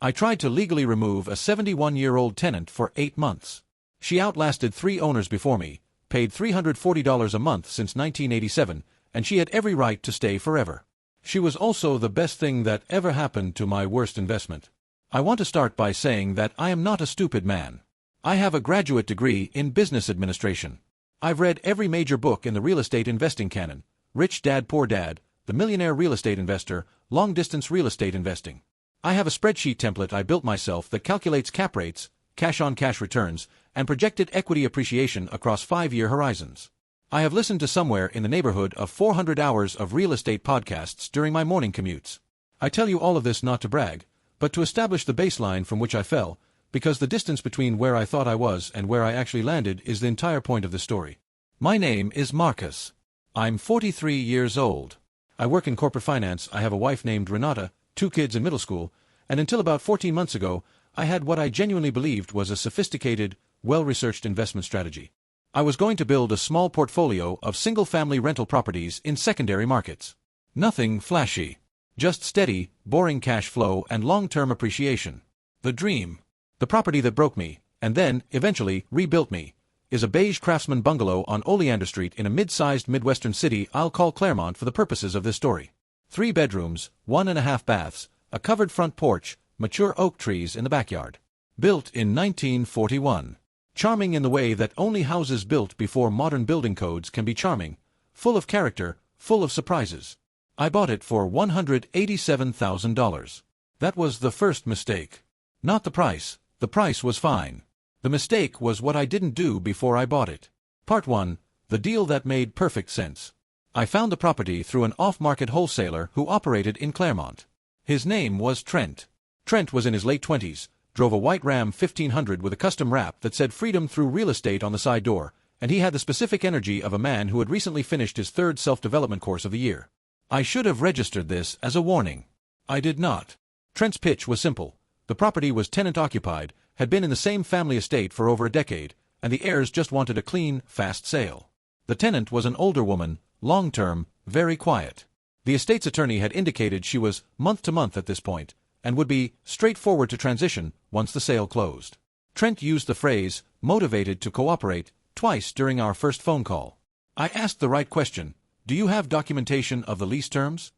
I tried to legally remove a 71-year-old tenant for 8 months. She outlasted 3 owners before me, paid $340 a month since 1987, and she had every right to stay forever. She was also the best thing that ever happened to my worst investment. I want to start by saying that I am not a stupid man. I have a graduate degree in business administration. I've read every major book in the real estate investing canon: Rich Dad Poor Dad, The Millionaire Real Estate Investor, Long Distance Real Estate Investing. I have a spreadsheet template I built myself that calculates cap rates, cash-on-cash returns, and projected equity appreciation across 5-year horizons. I have listened to somewhere in the neighborhood of 400 hours of real estate podcasts during my morning commutes. I tell you all of this not to brag, but to establish the baseline from which I fell, because the distance between where I thought I was and where I actually landed is the entire point of the story. My name is Marcus. I'm 43 years old. I work in corporate finance. I have a wife named Renata, 2 kids in middle school, and until about 14 months ago, I had what I genuinely believed was a sophisticated, well-researched investment strategy. I was going to build a small portfolio of single-family rental properties in secondary markets. Nothing flashy. Just steady, boring cash flow and long-term appreciation. The dream. The property that broke me, and then, eventually, rebuilt me, is a beige craftsman bungalow on Oleander Street in a mid-sized Midwestern city I'll call Claremont for the purposes of this story. 3 bedrooms, 1.5 baths, a covered front porch, mature oak trees in the backyard. Built in 1941. Charming in the way that only houses built before modern building codes can be charming, full of character, full of surprises. I bought it for $187,000. That was the first mistake. Not the price. The price was fine. The mistake was what I didn't do before I bought it. Part 1. The deal that made perfect sense. I found the property through an off-market wholesaler who operated in Claremont. His name was Trent. Trent was in his late 20s, drove a white Ram 1500 with a custom wrap that said "Freedom Through Real Estate" on the side door, and he had the specific energy of a man who had recently finished his 3rd self-development course of the year. I should have registered this as a warning. I did not. Trent's pitch was simple. The property was tenant-occupied, had been in the same family estate for over a decade, and the heirs just wanted a clean, fast sale. The tenant was an older woman, long-term, very quiet. The estate's attorney had indicated she was month-to-month at this point, and would be straightforward to transition once the sale closed. Trent used the phrase, "motivated to cooperate," twice during our first phone call. I asked the right question: "Do you have documentation of the lease terms?"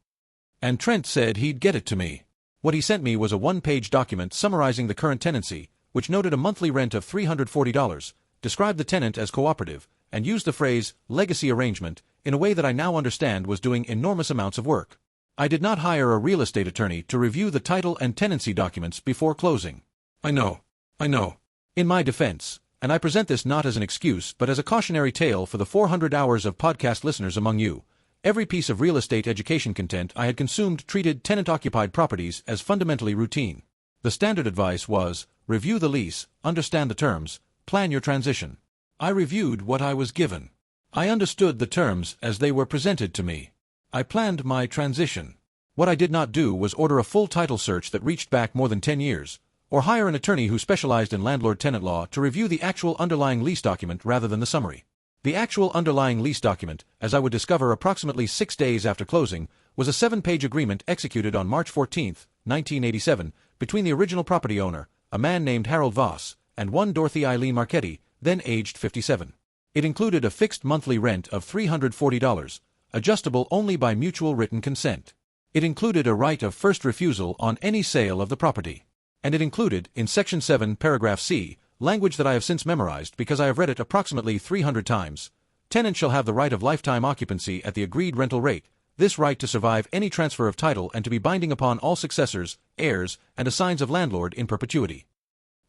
And Trent said he'd get it to me. What he sent me was a 1-page document summarizing the current tenancy, which noted a monthly rent of $340, described the tenant as cooperative, and used the phrase "legacy arrangement" in a way that I now understand was doing enormous amounts of work. I did not hire a real estate attorney to review the title and tenancy documents before closing. I know. In my defense, and I present this not as an excuse but as a cautionary tale for the 400 hours of podcast listeners among you, every piece of real estate education content I had consumed treated tenant-occupied properties as fundamentally routine. The standard advice was, review the lease, understand the terms, plan your transition. I reviewed what I was given. I understood the terms as they were presented to me. I planned my transition. What I did not do was order a full title search that reached back more than 10 years, or hire an attorney who specialized in landlord-tenant law to review the actual underlying lease document rather than the summary. The actual underlying lease document, as I would discover approximately 6 days after closing, was a 7-page agreement executed on March 14, 1987, between the original property owner, a man named Harold Voss, and one Dorothy Eileen Marchetti, then aged 57. It included a fixed monthly rent of $340, adjustable only by mutual written consent. It included a right of first refusal on any sale of the property. And it included, in Section 7, Paragraph C, language that I have since memorized because I have read it approximately 300 times. Tenant shall have the right of lifetime occupancy at the agreed rental rate, this right to survive any transfer of title and to be binding upon all successors, heirs, and assigns of landlord in perpetuity.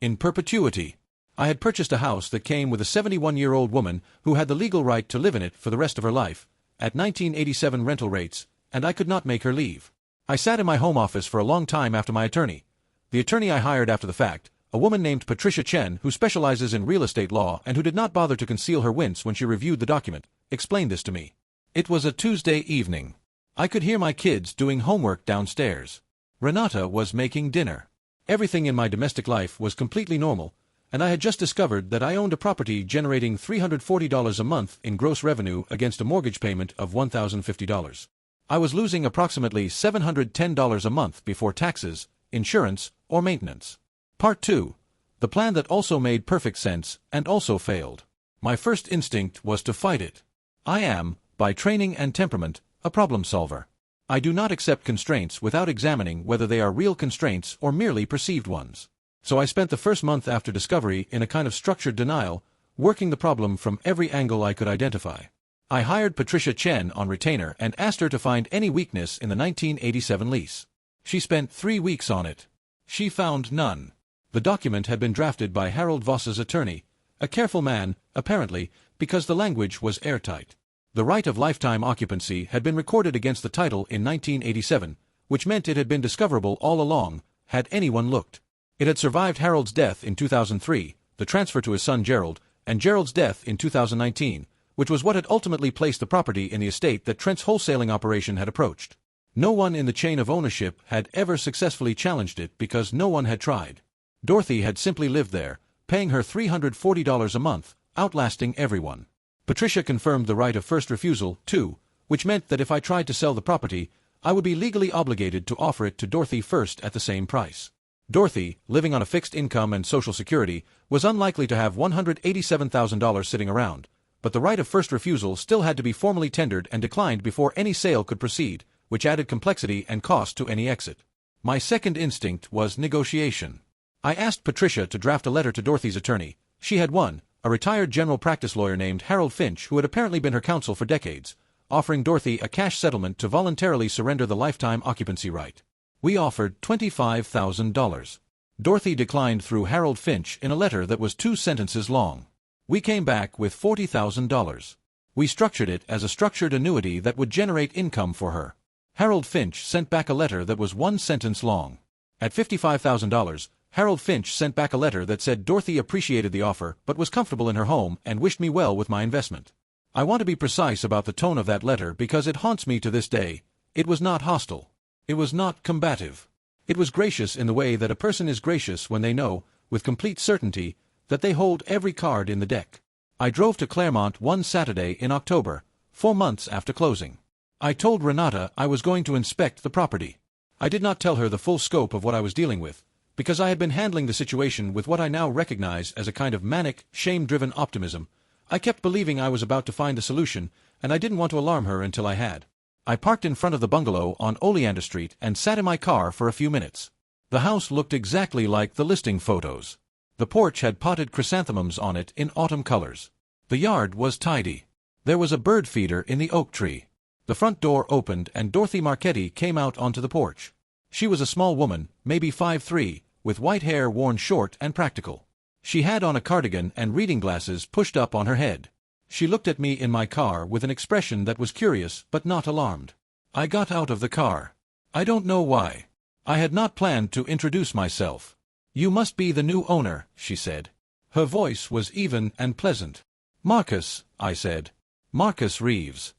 In perpetuity. I had purchased a house that came with a 71-year-old woman who had the legal right to live in it for the rest of her life, at 1987 rental rates, and I could not make her leave. I sat in my home office for a long time after my attorney. The attorney I hired after the fact, a woman named Patricia Chen who specializes in real estate law and who did not bother to conceal her wince when she reviewed the document, explained this to me. It was a Tuesday evening. I could hear my kids doing homework downstairs. Renata was making dinner. Everything in my domestic life was completely normal, and I had just discovered that I owned a property generating $340 a month in gross revenue against a mortgage payment of $1,050. I was losing approximately $710 a month before taxes, insurance, or maintenance. Part 2. The plan that also made perfect sense and also failed. My first instinct was to fight it. I am, by training and temperament, a problem solver. I do not accept constraints without examining whether they are real constraints or merely perceived ones. So I spent the first month after discovery in a kind of structured denial, working the problem from every angle I could identify. I hired Patricia Chen on retainer and asked her to find any weakness in the 1987 lease. She spent 3 weeks on it. She found none. The document had been drafted by Harold Voss's attorney, a careful man, apparently, because the language was airtight. The right of lifetime occupancy had been recorded against the title in 1987, which meant it had been discoverable all along, had anyone looked. It had survived Harold's death in 2003, the transfer to his son Gerald, and Gerald's death in 2019, which was what had ultimately placed the property in the estate that Trent's wholesaling operation had approached. No one in the chain of ownership had ever successfully challenged it because no one had tried. Dorothy had simply lived there, paying her $340 a month, outlasting everyone. Patricia confirmed the right of first refusal, too, which meant that if I tried to sell the property, I would be legally obligated to offer it to Dorothy first at the same price. Dorothy, living on a fixed income and Social Security, was unlikely to have $187,000 sitting around, but the right of first refusal still had to be formally tendered and declined before any sale could proceed, which added complexity and cost to any exit. My second instinct was negotiation. I asked Patricia to draft a letter to Dorothy's attorney. She had one, a retired general practice lawyer named Harold Finch, who had apparently been her counsel for decades, offering Dorothy a cash settlement to voluntarily surrender the lifetime occupancy right. We offered $25,000. Dorothy declined through Harold Finch in a letter that was 2 sentences long. We came back with $40,000. We structured it as a structured annuity that would generate income for her. Harold Finch sent back a letter that was 1 sentence long. At $55,000, Harold Finch sent back a letter that said Dorothy appreciated the offer but was comfortable in her home and wished me well with my investment. I want to be precise about the tone of that letter because it haunts me to this day. It was not hostile. It was not combative. It was gracious in the way that a person is gracious when they know, with complete certainty, that they hold every card in the deck. I drove to Claremont one Saturday in October, 4 months after closing. I told Renata I was going to inspect the property. I did not tell her the full scope of what I was dealing with, because I had been handling the situation with what I now recognize as a kind of manic, shame-driven optimism. I kept believing I was about to find a solution, and I didn't want to alarm her until I had. I parked in front of the bungalow on Oleander Street and sat in my car for a few minutes. The house looked exactly like the listing photos. The porch had potted chrysanthemums on it in autumn colors. The yard was tidy. There was a bird feeder in the oak tree. The front door opened and Dorothy Marchetti came out onto the porch. She was a small woman, maybe 5'3", with white hair worn short and practical. She had on a cardigan and reading glasses pushed up on her head. She looked at me in my car with an expression that was curious but not alarmed. I got out of the car. I don't know why. I had not planned to introduce myself. "You must be the new owner," she said. Her voice was even and pleasant. "Marcus," I said. "Marcus Reeves."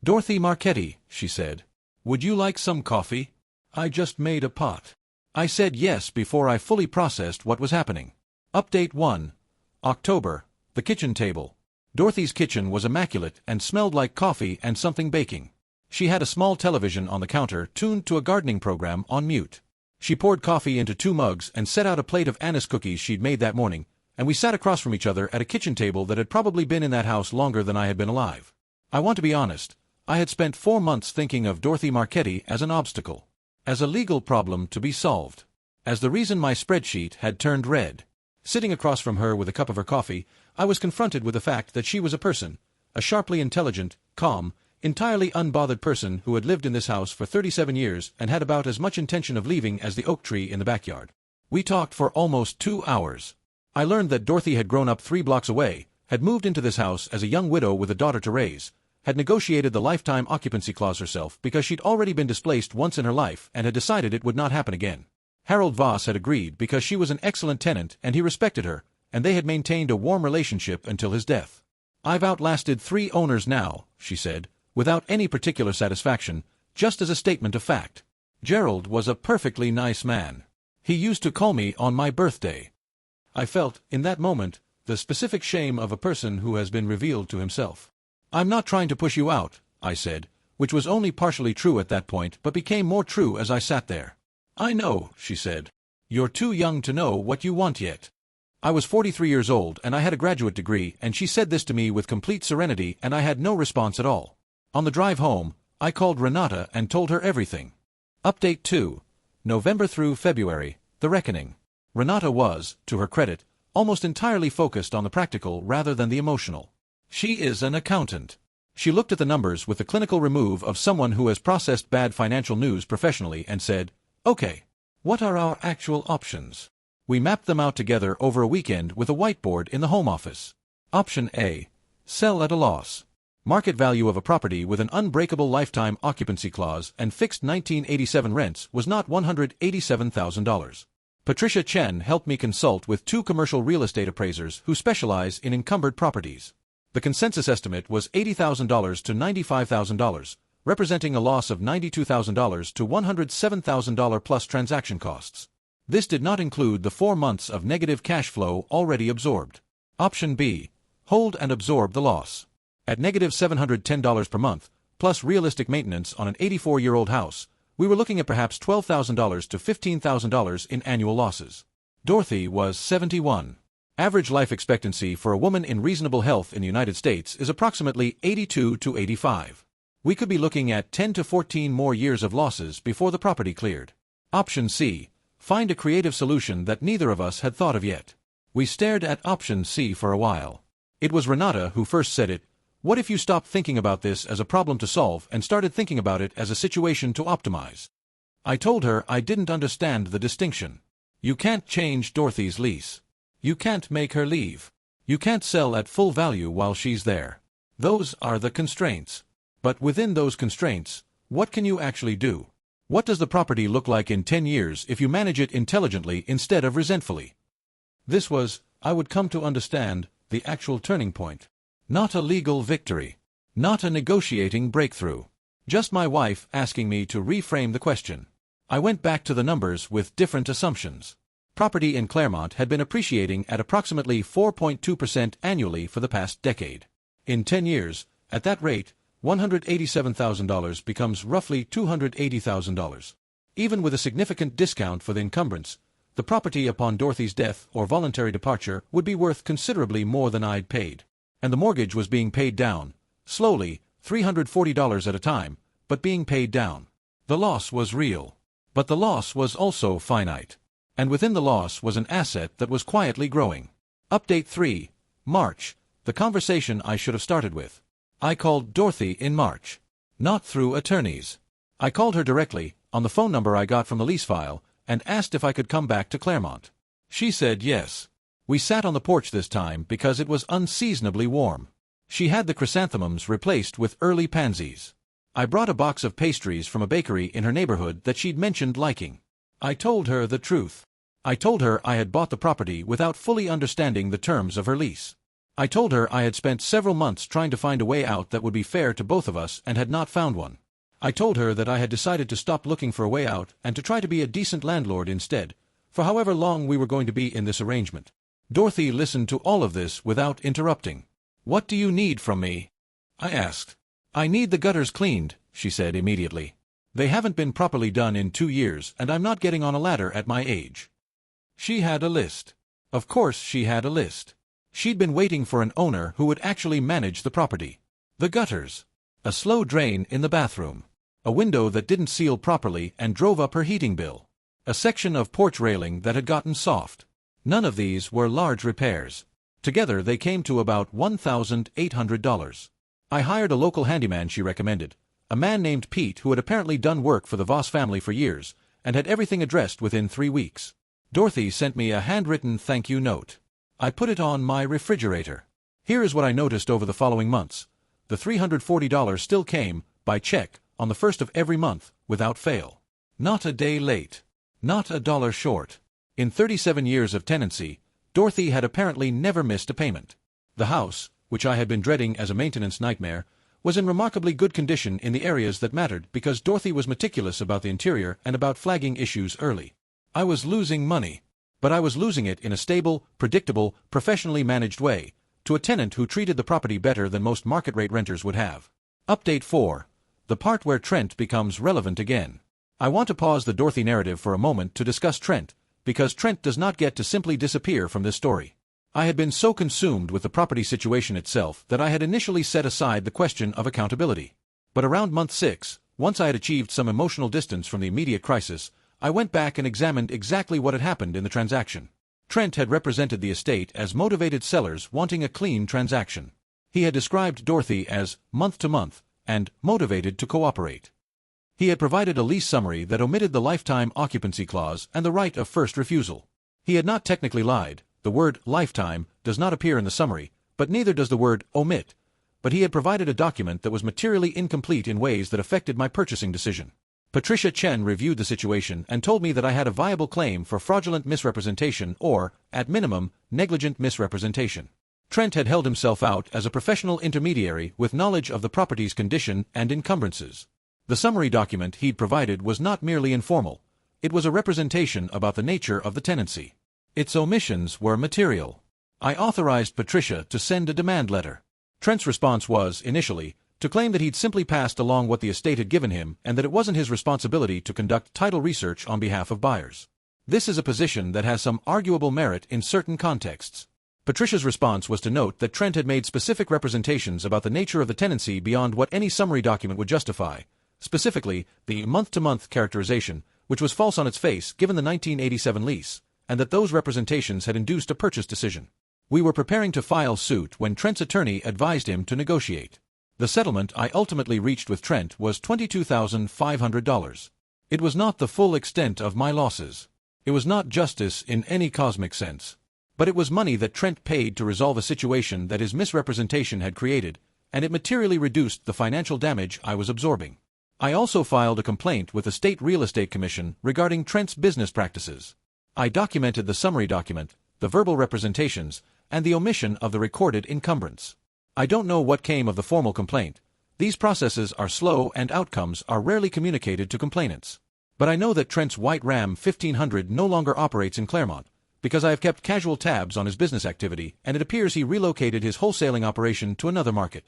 "Dorothy Marchetti," she said. "Would you like some coffee? I just made a pot." I said yes before I fully processed what was happening. Update 1. October. The kitchen table. Dorothy's kitchen was immaculate and smelled like coffee and something baking. She had a small television on the counter tuned to a gardening program on mute. She poured coffee into 2 mugs and set out a plate of anise cookies she'd made that morning, and we sat across from each other at a kitchen table that had probably been in that house longer than I had been alive. I want to be honest. I had spent 4 months thinking of Dorothy Marchetti as an obstacle, as a legal problem to be solved, as the reason my spreadsheet had turned red. Sitting across from her with a cup of her coffee, I was confronted with the fact that she was a person, a sharply intelligent, calm, entirely unbothered person who had lived in this house for 37 years and had about as much intention of leaving as the oak tree in the backyard. We talked for almost 2 hours. I learned that Dorothy had grown up 3 blocks away, had moved into this house as a young widow with a daughter to raise, had negotiated the lifetime occupancy clause herself because she'd already been displaced once in her life and had decided it would not happen again. Harold Voss had agreed because she was an excellent tenant and he respected her, and they had maintained a warm relationship until his death. "I've outlasted 3 owners now," she said, without any particular satisfaction, just as a statement of fact. Gerald was a perfectly nice man. He used to call me on my birthday. I felt, in that moment, the specific shame of a person who has been revealed to himself. "I'm not trying to push you out," I said, which was only partially true at that point but became more true as I sat there. "I know," she said. You're too young to know what you want yet. I was 43 years old and I had a graduate degree, and she said this to me with complete serenity, and I had no response at all. On the drive home, I called Renata and told her everything. Update 2. November through February, The Reckoning. Renata was, to her credit, almost entirely focused on the practical rather than the emotional. She is an accountant. She looked at the numbers with the clinical remove of someone who has processed bad financial news professionally and said, "Okay, what are our actual options?" We mapped them out together over a weekend with a whiteboard in the home office. Option A. Sell at a loss. Market value of a property with an unbreakable lifetime occupancy clause and fixed 1987 rents was not $187,000. Patricia Chen helped me consult with 2 commercial real estate appraisers who specialize in encumbered properties. The consensus estimate was $80,000 to $95,000, representing a loss of $92,000 to $107,000 plus transaction costs. This did not include the 4 months of negative cash flow already absorbed. Option B. Hold and absorb the loss. At negative $710 per month, plus realistic maintenance on an 84-year-old house, we were looking at perhaps $12,000 to $15,000 in annual losses. Dorothy was 71. Average life expectancy for a woman in reasonable health in the United States is approximately 82 to 85. We could be looking at 10 to 14 more years of losses before the property cleared. Option C. Find a creative solution that neither of us had thought of yet. We stared at option C for a while. It was Renata who first said it. What if you stopped thinking about this as a problem to solve and started thinking about it as a situation to optimize? I told her I didn't understand the distinction. You can't change Dorothy's lease. You can't make her leave. You can't sell at full value while she's there. Those are the constraints. But within those constraints, what can you actually do? What does the property look like in 10 years if you manage it intelligently instead of resentfully? This was, I would come to understand, the actual turning point. Not a legal victory. Not a negotiating breakthrough. Just my wife asking me to reframe the question. I went back to the numbers with different assumptions. Property in Claremont had been appreciating at approximately 4.2% annually for the past decade. In 10 years, at that rate, $187,000 becomes roughly $280,000. Even with a significant discount for the encumbrance, the property upon Dorothy's death or voluntary departure would be worth considerably more than I'd paid. And the mortgage was being paid down, slowly, $340 at a time, but being paid down. The loss was real. But the loss was also finite. And within the loss was an asset that was quietly growing. Update 3. March. The conversation I should have started with. I called Dorothy in March. Not through attorneys. I called her directly, on the phone number I got from the lease file, and asked if I could come back to Claremont. She said yes. We sat on the porch this time because it was unseasonably warm. She had the chrysanthemums replaced with early pansies. I brought a box of pastries from a bakery in her neighborhood that she'd mentioned liking. I told her the truth. I told her I had bought the property without fully understanding the terms of her lease. I told her I had spent several months trying to find a way out that would be fair to both of us and had not found one. I told her that I had decided to stop looking for a way out and to try to be a decent landlord instead, for however long we were going to be in this arrangement. Dorothy listened to all of this without interrupting. "What do you need from me?" I asked. "I need the gutters cleaned," she said immediately. "They haven't been properly done in 2 years, and I'm not getting on a ladder at my age." She had a list. Of course she had a list. She'd been waiting for an owner who would actually manage the property. The gutters. A slow drain in the bathroom. A window that didn't seal properly and drove up her heating bill. A section of porch railing that had gotten soft. None of these were large repairs. Together they came to about $1,800. I hired a local handyman she recommended, a man named Pete who had apparently done work for the Voss family for years, and had everything addressed within 3 weeks. Dorothy sent me a handwritten thank you note. I put it on my refrigerator. Here is what I noticed over the following months. The $340 still came, by check, on the first of every month, without fail. Not a day late. Not a dollar short. In 37 years of tenancy, Dorothy had apparently never missed a payment. The house, which I had been dreading as a maintenance nightmare, was in remarkably good condition in the areas that mattered because Dorothy was meticulous about the interior and about flagging issues early. I was losing money, but I was losing it in a stable, predictable, professionally managed way, to a tenant who treated the property better than most market-rate renters would have. Update 4. The part where Trent becomes relevant again. I want to pause the Dorothy narrative for a moment to discuss Trent, because Trent does not get to simply disappear from this story. I had been so consumed with the property situation itself that I had initially set aside the question of accountability. But around month 6, once I had achieved some emotional distance from the immediate crisis, I went back and examined exactly what had happened in the transaction. Trent had represented the estate as motivated sellers wanting a clean transaction. He had described Dorothy as month-to-month and motivated to cooperate. He had provided a lease summary that omitted the lifetime occupancy clause and the right of first refusal. He had not technically lied. The word lifetime does not appear in the summary, but neither does the word omit. But he had provided a document that was materially incomplete in ways that affected my purchasing decision. Patricia Chen reviewed the situation and told me that I had a viable claim for fraudulent misrepresentation or, at minimum, negligent misrepresentation. Trent had held himself out as a professional intermediary with knowledge of the property's condition and encumbrances. The summary document he'd provided was not merely informal. It was a representation about the nature of the tenancy. Its omissions were material. I authorized Patricia to send a demand letter. Trent's response was, initially, to claim that he'd simply passed along what the estate had given him and that it wasn't his responsibility to conduct title research on behalf of buyers. This is a position that has some arguable merit in certain contexts. Patricia's response was to note that Trent had made specific representations about the nature of the tenancy beyond what any summary document would justify, specifically the month-to-month characterization, which was false on its face given the 1987 lease, and that those representations had induced a purchase decision. We were preparing to file suit when Trent's attorney advised him to negotiate. The settlement I ultimately reached with Trent was $22,500. It was not the full extent of my losses. It was not justice in any cosmic sense. But it was money that Trent paid to resolve a situation that his misrepresentation had created, and it materially reduced the financial damage I was absorbing. I also filed a complaint with the State Real Estate Commission regarding Trent's business practices. I documented the summary document, the verbal representations, and the omission of the recorded encumbrance. I don't know what came of the formal complaint. These processes are slow and outcomes are rarely communicated to complainants. But I know that Trent's white Ram 1500 no longer operates in Claremont, because I have kept casual tabs on his business activity and it appears he relocated his wholesaling operation to another market.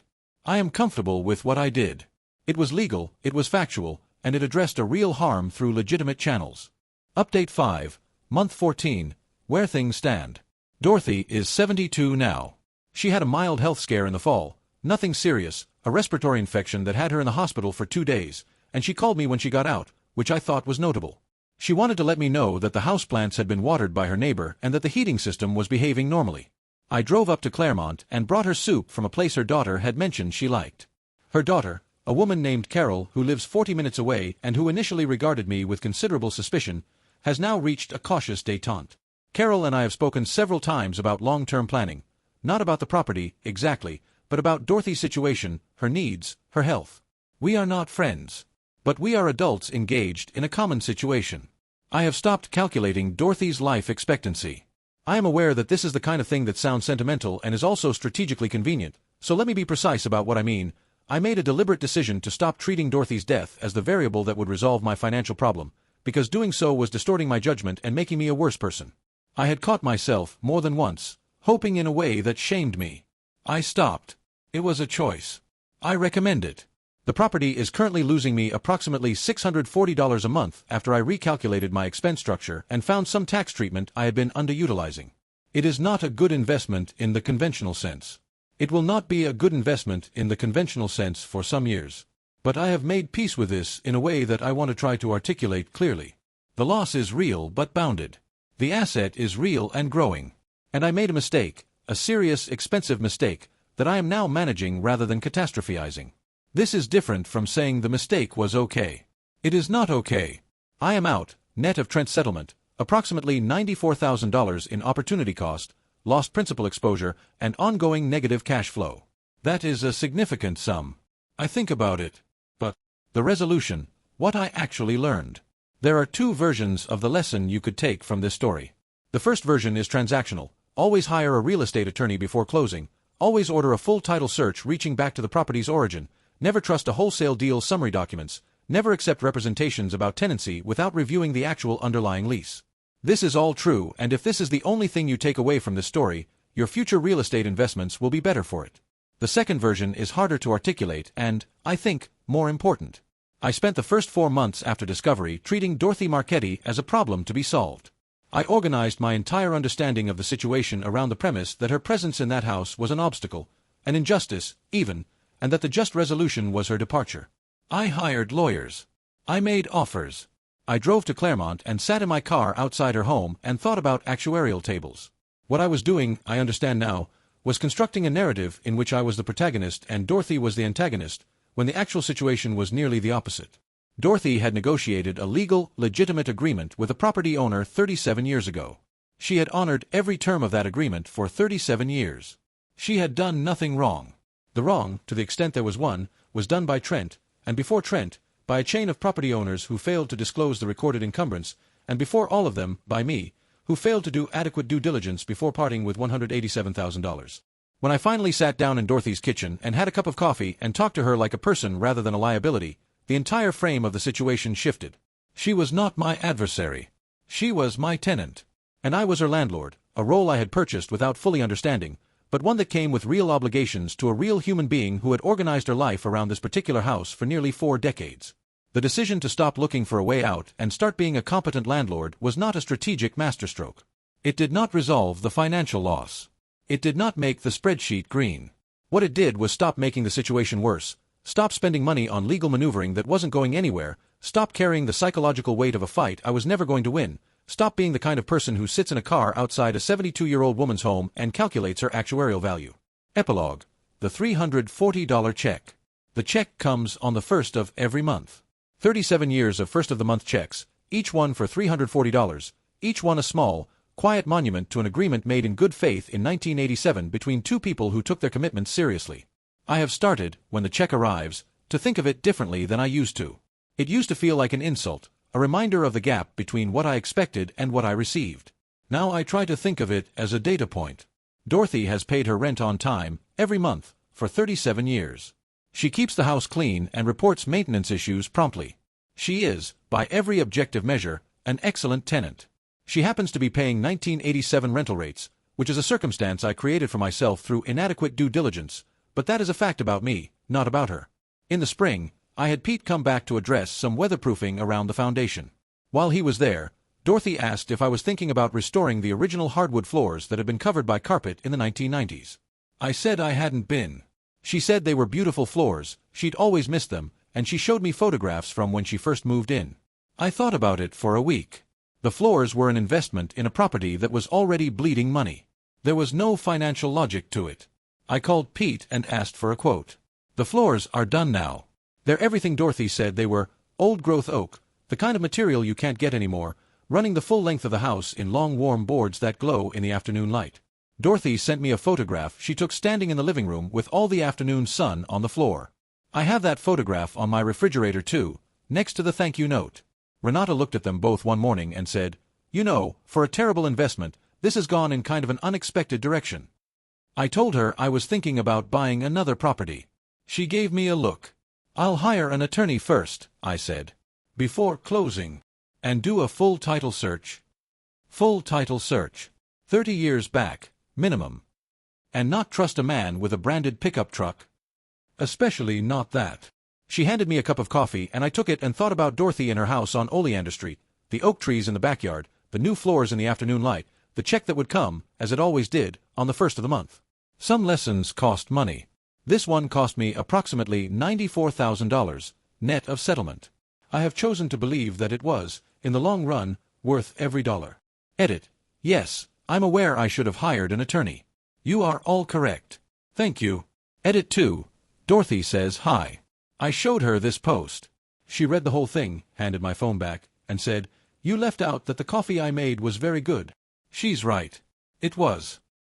I am comfortable with what I did. It was legal, it was factual, and it addressed a real harm through legitimate channels. Update 5. Month 14, where things stand. Dorothy is 72 now. She had a mild health scare in the fall, nothing serious, a respiratory infection that had her in the hospital for 2 days, and she called me when she got out, which I thought was notable. She wanted to let me know that the houseplants had been watered by her neighbor and that the heating system was behaving normally. I drove up to Claremont and brought her soup from a place her daughter had mentioned she liked. Her daughter, a woman named Carol who lives 40 minutes away and who initially regarded me with considerable suspicion, has now reached a cautious détente. Carol and I have spoken several times about long-term planning, not about the property, exactly, but about Dorothy's situation, her needs, her health. We are not friends. But we are adults engaged in a common situation. I have stopped calculating Dorothy's life expectancy. I am aware that this is the kind of thing that sounds sentimental and is also strategically convenient, so let me be precise about what I mean. I made a deliberate decision to stop treating Dorothy's death as the variable that would resolve my financial problem, because doing so was distorting my judgment and making me a worse person. I had caught myself, more than once, hoping in a way that shamed me. I stopped. It was a choice. I recommend it. The property is currently losing me approximately $640 a month after I recalculated my expense structure and found some tax treatment I had been underutilizing. It is not a good investment in the conventional sense. It will not be a good investment in the conventional sense for some years. But I have made peace with this in a way that I want to try to articulate clearly. The loss is real but bounded. The asset is real and growing. And I made a mistake, a serious, expensive mistake, that I am now managing rather than catastrophizing. This is different from saying the mistake was okay. It is not okay. I am out, net of Trent's settlement, approximately $94,000 in opportunity cost, lost principal exposure, and ongoing negative cash flow. That is a significant sum. I think about it. But the resolution, what I actually learned. There are 2 versions of the lesson you could take from this story. The first version is transactional. Always hire a real estate attorney before closing. Always order a full title search reaching back to the property's origin. Never trust a wholesale deal summary documents. Never accept representations about tenancy without reviewing the actual underlying lease. This is all true, and if this is the only thing you take away from this story, your future real estate investments will be better for it. The second version is harder to articulate and, I think, more important. I spent the first 4 months after discovery treating Dorothy Marchetti as a problem to be solved. I organized my entire understanding of the situation around the premise that her presence in that house was an obstacle, an injustice, even, and that the just resolution was her departure. I hired lawyers. I made offers. I drove to Claremont and sat in my car outside her home and thought about actuarial tables. What I was doing, I understand now, was constructing a narrative in which I was the protagonist and Dorothy was the antagonist, when the actual situation was nearly the opposite. Dorothy had negotiated a legal, legitimate agreement with a property owner 37 years ago. She had honored every term of that agreement for 37 years. She had done nothing wrong. The wrong, to the extent there was one, was done by Trent, and before Trent, by a chain of property owners who failed to disclose the recorded encumbrance, and before all of them, by me, who failed to do adequate due diligence before parting with $187,000. When I finally sat down in Dorothy's kitchen and had a cup of coffee and talked to her like a person rather than a liability, the entire frame of the situation shifted. She was not my adversary. She was my tenant. And I was her landlord, a role I had purchased without fully understanding, but one that came with real obligations to a real human being who had organized her life around this particular house for nearly 4 decades. The decision to stop looking for a way out and start being a competent landlord was not a strategic masterstroke. It did not resolve the financial loss. It did not make the spreadsheet green. What it did was stop making the situation worse, stop spending money on legal maneuvering that wasn't going anywhere, stop carrying the psychological weight of a fight I was never going to win, stop being the kind of person who sits in a car outside a 72-year-old woman's home and calculates her actuarial value. Epilogue. The $340 check. The check comes on the first of every month. 37 years of first-of-the-month checks, each one for $340, each one a small, quiet monument to an agreement made in good faith in 1987 between two people who took their commitments seriously. I have started, when the check arrives, to think of it differently than I used to. It used to feel like an insult, a reminder of the gap between what I expected and what I received. Now I try to think of it as a data point. Dorothy has paid her rent on time, every month, for 37 years. She keeps the house clean and reports maintenance issues promptly. She is, by every objective measure, an excellent tenant. She happens to be paying 1987 rental rates, which is a circumstance I created for myself through inadequate due diligence, but that is a fact about me, not about her. In the spring, I had Pete come back to address some weatherproofing around the foundation. While he was there, Dorothy asked if I was thinking about restoring the original hardwood floors that had been covered by carpet in the 1990s. I said I hadn't been. She said they were beautiful floors, she'd always missed them, and she showed me photographs from when she first moved in. I thought about it for a week. The floors were an investment in a property that was already bleeding money. There was no financial logic to it. I called Pete and asked for a quote. The floors are done now. They're everything Dorothy said they were, old-growth oak, the kind of material you can't get anymore, running the full length of the house in long warm boards that glow in the afternoon light. Dorothy sent me a photograph she took standing in the living room with all the afternoon sun on the floor. I have that photograph on my refrigerator too, next to the thank you note. Renata looked at them both one morning and said, "You know, for a terrible investment, this has gone in kind of an unexpected direction." I told her I was thinking about buying another property. She gave me a look. "I'll hire an attorney first," I said, "before closing, and do a full title search. Full title search. 30 years back, minimum. And not trust a man with a branded pickup truck. Especially not that." She handed me a cup of coffee and I took it and thought about Dorothy in her house on Oleander Street, the oak trees in the backyard, the new floors in the afternoon light, the check that would come, as it always did, on the first of the month. Some lessons cost money. This one cost me approximately $94,000, net of settlement. I have chosen to believe that it was, in the long run, worth every dollar. Edit. Yes, I'm aware I should have hired an attorney. You are all correct. Thank you. Edit 2. Dorothy says hi. I showed her this post. She read the whole thing, handed my phone back, and said, "You left out that the coffee I made was very good." She's right. It was.